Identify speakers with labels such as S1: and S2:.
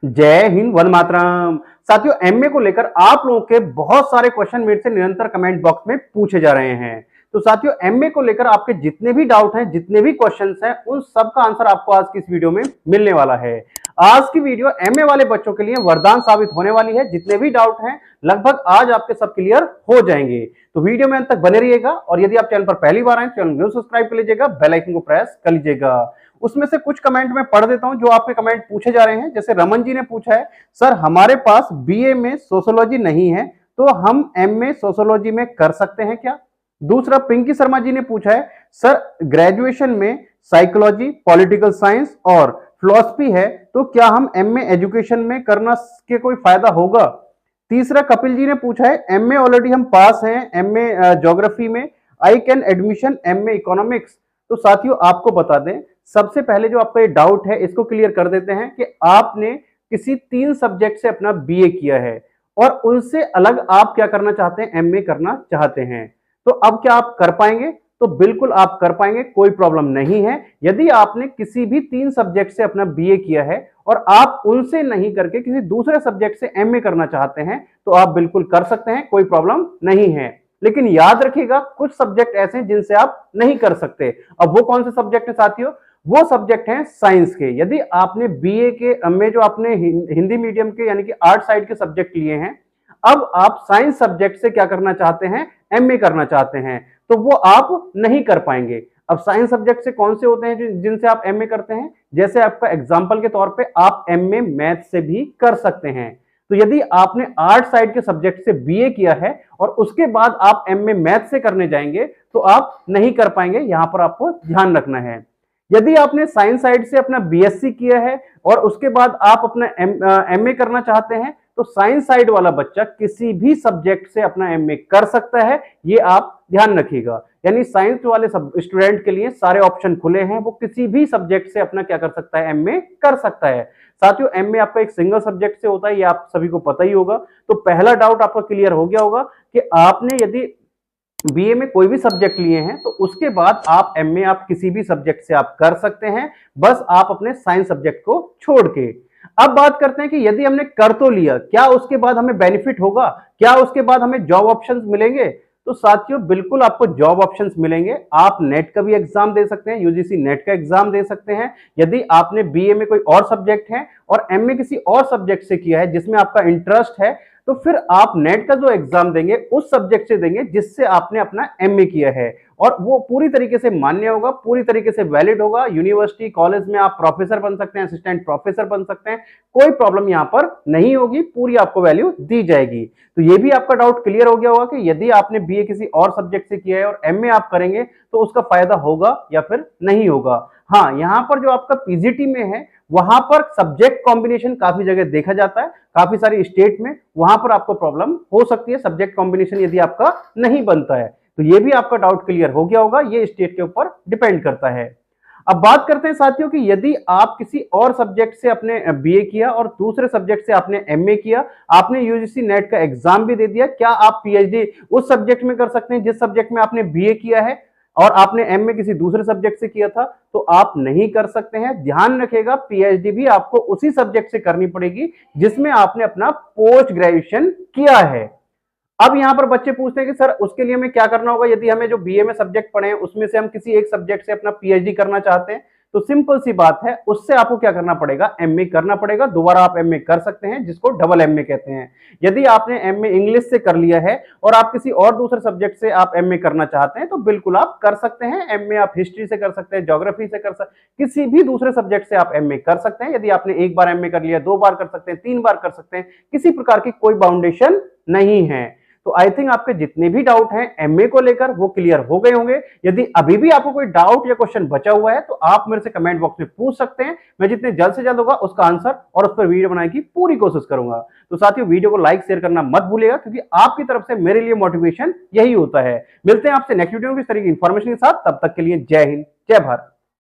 S1: जय हिंद, वंदे मातरम। साथियों, एमए को लेकर आप लोगों के बहुत सारे क्वेश्चन मेरे से निरंतर कमेंट बॉक्स में पूछे जा रहे हैं। तो साथियों, एमए को लेकर आपके जितने भी डाउट हैं, जितने भी क्वेश्चंस हैं, उन सब का आंसर आपको आज की इस वीडियो में मिलने वाला है। आज की वीडियो एमए वाले बच्चों के लिए वरदान साबित होने वाली है। जितने भी डाउट हैं लगभग आज आपके सब क्लियर हो जाएंगे। तो वीडियो में अंत तक बने रहिएगा और यदि आप चैनल पर पहली बार आए तो चैनल जरूर सब्सक्राइब कर लीजिएगा, बेल आइकन को प्रेस कर लीजिएगा। उसमें से कुछ कमेंट मैं पढ़ देता हूं जो आपके कमेंट पूछे जा रहे हैं। जैसे रमन जी ने पूछा है, सर हमारे पास बीए में सोशियोलॉजी नहीं है तो हम एमए सोशियोलॉजी में कर सकते हैं क्या? दूसरा, पिंकी शर्मा जी ने पूछा है, सर ग्रेजुएशन में साइकोलॉजी, पॉलिटिकल साइंस और फिलॉसफी है तो क्या हम एमए एजुकेशन में करना के कोई फायदा होगा? तीसरा, कपिल जी ने पूछा है, एमए ऑलरेडी हम पास हैं एमए ज्योग्राफी में, I can admission MA economics. तो साथियों, आपको बता दें, सबसे पहले जो आपका ये डाउट है इसको क्लियर कर देते हैं कि आपने किसी 3 सब्जेक्ट से अपना बीए किया है और उनसे अलग आप क्या करना चाहते हैं, एमए करना चाहते हैं। तो अब क्या आप कर पाएंगे? तो बिल्कुल आप कर पाएंगे, कोई प्रॉब्लम नहीं है। यदि आपने किसी भी 3 सब्जेक्ट से अपना बीए किया है और आप उनसे नहीं करके किसी दूसरे सब्जेक्ट से एमए करना चाहते हैं तो आप बिल्कुल कर सकते हैं, कोई प्रॉब्लम नहीं है। लेकिन याद रखिएगा, कुछ सब्जेक्ट ऐसे हैं जिनसे आप नहीं कर सकते। अब वो कौन से सब्जेक्ट है साथियों? वो सब्जेक्ट हैं साइंस के। यदि आपने बीए के में जो आपने हिंदी मीडियम के यानी कि आर्ट साइड के सब्जेक्ट लिए हैं, अब आप साइंस सब्जेक्ट से क्या करना चाहते हैं, एमए करना चाहते हैं, तो वो आप नहीं कर पाएंगे। अब साइंस सब्जेक्ट से कौन से होते हैं जिनसे आप एमए करते हैं? जैसे आपका एग्जांपल के तौर पे आप एमए मैथ से भी कर सकते हैं। तो यदि आपने आर्ट साइड के सब्जेक्ट से बीए किया है और उसके बाद आप एमए मैथ से करने जाएंगे तो आप नहीं कर पाएंगे, यहां पर आपको ध्यान रखना है। यदि आपने साइंस साइड से अपना बीएससी किया है और उसके बाद आप अपना एमए करना चाहते हैं तो साइंस साइड वाला बच्चा किसी भी सब्जेक्ट से अपना एमए कर सकता है, ये आप ध्यान रखिएगा। यानी साइंस वाले स्टूडेंट के लिए सारे ऑप्शन खुले हैं, वो किसी भी सब्जेक्ट से अपना क्या कर सकता है, एमए कर सकता है। साथियों, एमए आपका एक सिंगल सब्जेक्ट से होता है, ये आप सभी को पता ही होगा। तो पहला डाउट आपका क्लियर हो गया होगा कि आपने यदि बीए में कोई भी सब्जेक्ट लिए हैं तो उसके बाद आप एमए आप किसी भी सब्जेक्ट से आप कर सकते हैं, बस आप अपने साइंस सब्जेक्ट को छोड़ के। अब बात करते हैं कि यदि हमने कर तो लिया, क्या उसके बाद हमें बेनिफिट होगा, क्या उसके बाद हमें जॉब ऑप्शंस मिलेंगे? तो साथियों, बिल्कुल आपको जॉब ऑप्शंस मिलेंगे। आप नेट का भी एग्जाम दे सकते हैं, यूजीसी नेट का एग्जाम दे सकते हैं। यदि आपने बीए में कोई और सब्जेक्ट है और एमए किसी और सब्जेक्ट से किया है जिसमें आपका इंटरेस्ट है, तो फिर आप नेट का जो एग्जाम देंगे उस सब्जेक्ट से देंगे जिससे आपने अपना एमए किया है, और वो पूरी तरीके से मान्य होगा, पूरी तरीके से वैलिड होगा। यूनिवर्सिटी कॉलेज में आप प्रोफेसर बन सकते हैं, असिस्टेंट प्रोफेसर बन सकते हैं, कोई प्रॉब्लम यहां पर नहीं होगी, पूरी आपको वैल्यू दी जाएगी। तो ये भी आपका डाउट क्लियर हो गया होगा कि यदि आपने बीए किसी और सब्जेक्ट से किया है और एमए आप करेंगे तो उसका फायदा होगा या फिर नहीं होगा। हाँ, यहां पर जो आपका पीजीटी में है वहां पर सब्जेक्ट कॉम्बिनेशन काफी जगह देखा जाता है, काफी सारी स्टेट में, वहां पर आपको प्रॉब्लम हो सकती है सब्जेक्ट कॉम्बिनेशन यदि आपका नहीं बनता है। तो ये भी आपका डाउट क्लियर हो गया होगा, ये स्टेट के ऊपर डिपेंड करता है। अब बात करते हैं साथियों कि यदि आप किसी और सब्जेक्ट से अपने बीए किया और दूसरे सब्जेक्ट से आपने एमए किया, आपने यूजीसी नेट का एग्जाम भी दे दिया, क्या आप पीएचडी उस सब्जेक्ट में कर सकते हैं जिस सब्जेक्ट में आपने बीए किया है और आपने एमए किसी दूसरे सब्जेक्ट से किया था? तो आप नहीं कर सकते हैं। ध्यान रखिएगा, पीएचडी भी आपको उसी सब्जेक्ट से करनी पड़ेगी जिसमें आपने अपना पोस्ट ग्रेजुएशन किया है। अब यहां पर बच्चे पूछते हैं कि सर उसके लिए हमें क्या करना होगा, यदि हमें जो बीए में सब्जेक्ट पढ़े हैं उसमें से हम किसी एक सब्जेक्ट से अपना पीएचडी करना चाहते हैं? तो सिंपल सी बात है, उससे आपको क्या करना पड़ेगा, एमए करना पड़ेगा। दोबारा आप एमए कर सकते हैं, जिसको डबल एमए कहते हैं। यदि आपने एमए इंग्लिश से कर लिया है और आप किसी और दूसरे सब्जेक्ट से आप एमए करना चाहते हैं तो बिल्कुल आप कर सकते हैं। एमए आप हिस्ट्री से कर सकते हैं, ज्योग्राफी से कर सकते हैं, किसी भी दूसरे सब्जेक्ट से आप एमए कर सकते हैं। यदि आपने एक बार एमए कर लिया, 2 बार कर सकते हैं, 3 बार कर सकते हैं, किसी प्रकार की कोई बाउंडेशन नहीं है। तो आई थिंक आपके जितने भी डाउट हैं एमए को लेकर वो क्लियर हो गए होंगे। यदि अभी भी आपको कोई डाउट या क्वेश्चन बचा हुआ है तो आप मेरे से कमेंट बॉक्स में पूछ सकते हैं। मैं जितने जल्द से जल्द होगा उसका आंसर और उस पर वीडियो बनाने की पूरी कोशिश करूंगा। तो साथियों, वीडियो को लाइक शेयर करना मत भूलिएगा, क्योंकि आपकी तरफ से मेरे लिए मोटिवेशन यही होता है। मिलते हैं आपसे नेक्स्ट वीडियो में इस तरह की इंफॉर्मेशन के साथ, तब तक के लिए जय हिंद, जय भारत।